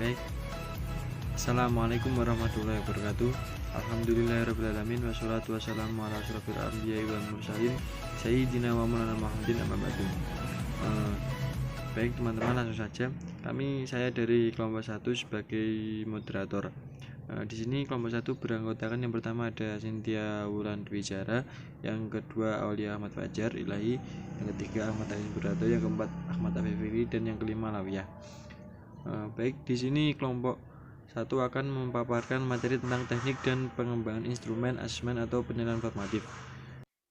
Baik, Assalamualaikum warahmatullahi wabarakatuh. Alhamdulillahirrahmanirrahim. Wassalatu wassalamu ala asyrofil anbiya'i wal mursalin Sayyidina wa maulana Muhammadin amma ba'du. Baik teman-teman, langsung saja. Saya dari kelompok 1 sebagai moderator. Di sini kelompok 1 beranggotakan yang pertama ada Cynthia Wulan Dwijara, yang kedua Aulia Ahmad Fajar Ilahi, yang ketiga Ahmad Aziz Burato, yang keempat Ahmad Afifili, dan yang kelima Lawiyah. Baik, di sini kelompok 1 akan memaparkan materi tentang teknik dan pengembangan instrumen asesmen atau penilaian formatif.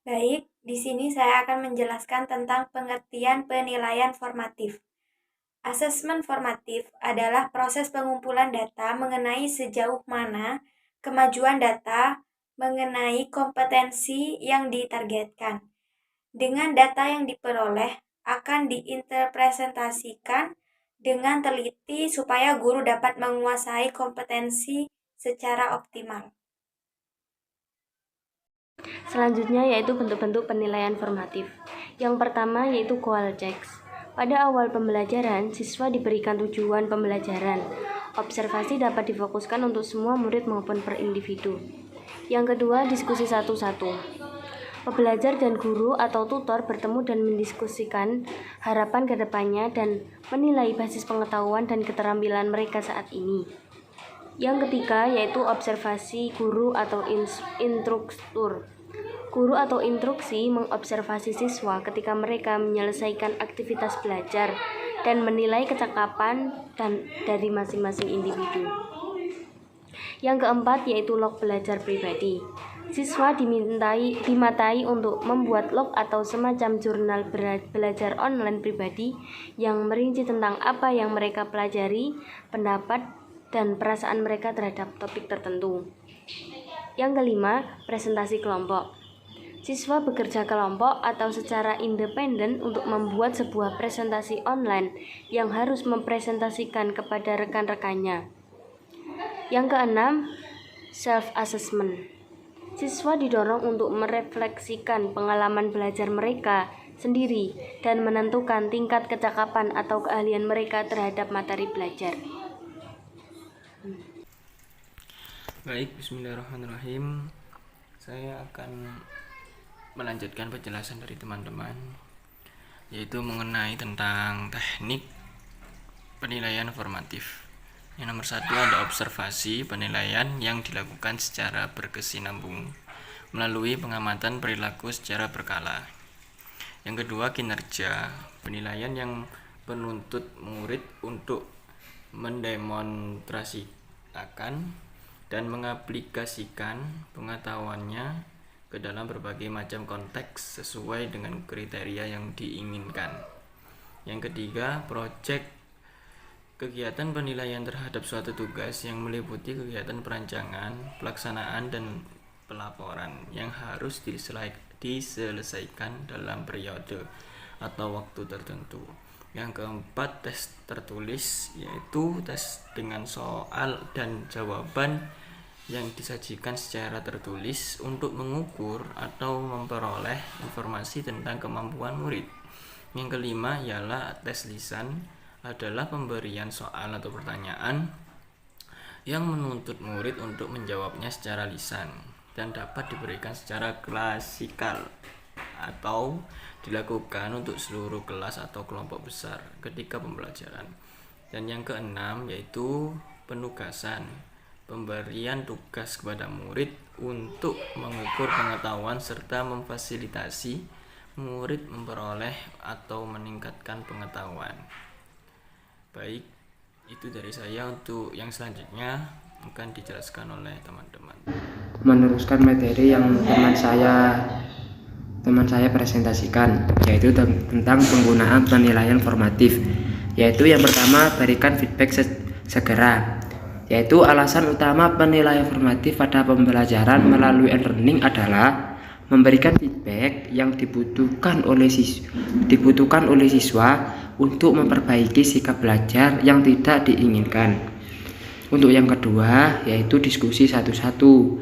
Baik, di sini saya akan menjelaskan tentang pengertian penilaian formatif. Asesmen formatif adalah proses pengumpulan data mengenai sejauh mana kemajuan data mengenai kompetensi yang ditargetkan. Dengan data yang diperoleh akan diinterpretasikan dengan teliti supaya guru dapat menguasai kompetensi secara optimal. Selanjutnya yaitu bentuk-bentuk penilaian formatif. Yang pertama yaitu goal checks. Pada awal pembelajaran, siswa diberikan tujuan pembelajaran. Observasi dapat difokuskan untuk semua murid maupun per individu. Yang kedua, diskusi satu-satu. Pembelajar dan guru atau tutor bertemu dan mendiskusikan harapan ke depannya dan menilai basis pengetahuan dan keterampilan mereka saat ini. Yang ketiga yaitu observasi guru atau instruktur. Guru atau instruksi mengobservasi siswa ketika mereka menyelesaikan aktivitas belajar dan menilai kecakapan dari masing-masing individu. Yang keempat yaitu log belajar pribadi. Siswa dimintai untuk membuat log atau semacam jurnal belajar online pribadi yang merinci tentang apa yang mereka pelajari, pendapat, dan perasaan mereka terhadap topik tertentu. Yang kelima, presentasi kelompok. Siswa bekerja kelompok atau secara independen untuk membuat sebuah presentasi online yang harus mempresentasikan kepada rekan-rekannya. Yang keenam, self-assessment. Siswa didorong untuk merefleksikan pengalaman belajar mereka sendiri dan menentukan tingkat kecakapan atau keahlian mereka terhadap materi belajar. Baik, bismillahirrahmanirrahim. Saya akan melanjutkan penjelasan dari teman-teman, yaitu mengenai tentang teknik penilaian formatif. Yang nomor 1 ada observasi penilaian yang dilakukan secara berkesinambung melalui pengamatan perilaku secara berkala. Yang kedua, kinerja penilaian yang menuntut murid untuk mendemonstrasikan dan mengaplikasikan pengetahuannya ke dalam berbagai macam konteks sesuai dengan kriteria yang diinginkan. Yang ketiga, proyek kegiatan penilaian terhadap suatu tugas yang meliputi kegiatan perancangan, pelaksanaan, dan pelaporan yang harus diselesaikan dalam periode atau waktu tertentu. Yang keempat, tes tertulis, yaitu tes dengan soal dan jawaban yang disajikan secara tertulis untuk mengukur atau memperoleh informasi tentang kemampuan murid. Yang kelima ialah tes lisan, adalah pemberian soal atau pertanyaan yang menuntut murid untuk menjawabnya secara lisan dan dapat diberikan secara klasikal atau dilakukan untuk seluruh kelas atau kelompok besar ketika pembelajaran. Dan yang keenam yaitu penugasan, pemberian tugas kepada murid untuk mengukur pengetahuan serta memfasilitasi murid memperoleh atau meningkatkan pengetahuan. Baik, itu dari saya. Untuk yang selanjutnya akan dijelaskan oleh teman-teman. Meneruskan materi yang teman saya presentasikan, yaitu tentang penggunaan penilaian formatif. Yaitu yang pertama, berikan feedback segera. Yaitu alasan utama penilaian formatif pada pembelajaran melalui e-learning adalah memberikan feedback yang dibutuhkan oleh siswa untuk memperbaiki sikap belajar yang tidak diinginkan. Untuk yang kedua yaitu diskusi satu-satu,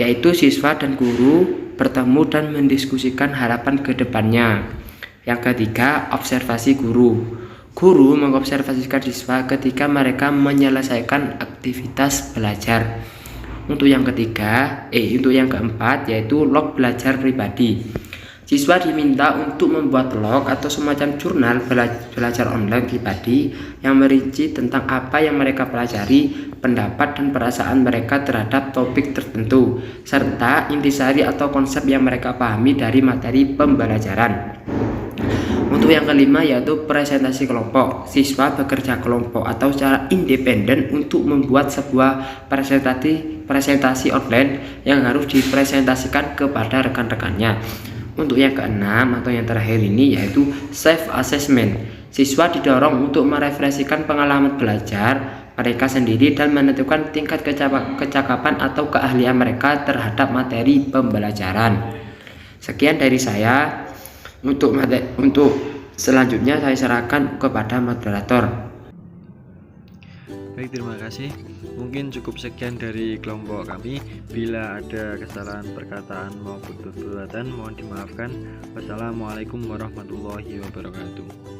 yaitu siswa dan guru bertemu dan mendiskusikan harapan ke depannya. Yang ketiga, observasi guru. Guru mengobservasikan siswa ketika mereka menyelesaikan aktivitas belajar. Untuk yang keempat yaitu log belajar pribadi. Siswa diminta untuk membuat log atau semacam jurnal belajar online pribadi yang merinci tentang apa yang mereka pelajari, pendapat dan perasaan mereka terhadap topik tertentu, serta intisari atau konsep yang mereka pahami dari materi pembelajaran. Untuk yang kelima yaitu presentasi kelompok. Siswa bekerja kelompok atau secara independen untuk membuat sebuah presentasi online yang harus dipresentasikan kepada rekan-rekannya. Untuk yang keenam atau yang terakhir ini yaitu self assessment. Siswa didorong untuk merefleksikan pengalaman belajar mereka sendiri dan menentukan tingkat kecakapan atau keahlian mereka terhadap materi pembelajaran. Sekian dari saya. Untuk selanjutnya saya serahkan kepada moderator. Baik, terima kasih. Mungkin cukup sekian dari kelompok kami. Bila ada kesalahan perkataan maupun perbuatan, mohon dimaafkan. Wassalamualaikum warahmatullahi wabarakatuh.